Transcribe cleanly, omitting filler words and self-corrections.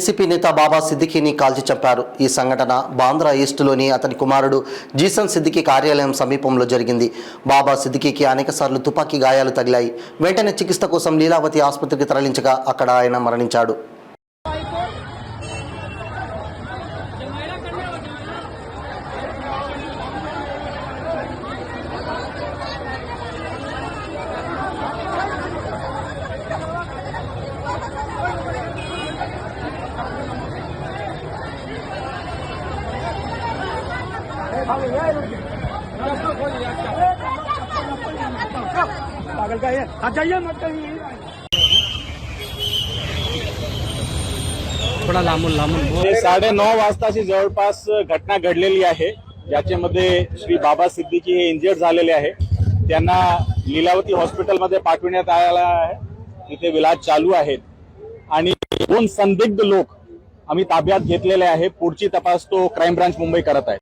NCP నేత బాబా సిద్దికీని కాల్చి చంపారు. ఈ సంఘటన బాంద్రా ఈస్ట్లోని అతని కుమారుడు జీసన్ సిద్దికీ కార్యాలయం సమీపంలో జరిగింది. బాబా సిద్దికీకి అనేకసార్లు తుపాకీ గాయాలు తగిలాయి. వెంటనే చికిత్స కోసం లీలావతి ఆసుపత్రికి తరలించగా అక్కడ ఆయన మరణించాడు. पागल का है, आ जाइए मत कहिए। थोडा लांबून 9:30 वाजताची जवळपास घटना घडलेली आहे, ज्याच्यामध्ये श्री बाबा सिद्दीकी हे इंजर्ड झालेले आहे. त्यांना लीलावती हॉस्पिटलमध्ये पाठवण्यात आलेला आहे. तिथे इलाज चालू आहेत आणि 2 संदिग्ध लोक आम्ही ताब्यात घेतलेले आहे. पुढची तपास तो क्राईम ब्रांच मुंबई करत आहे.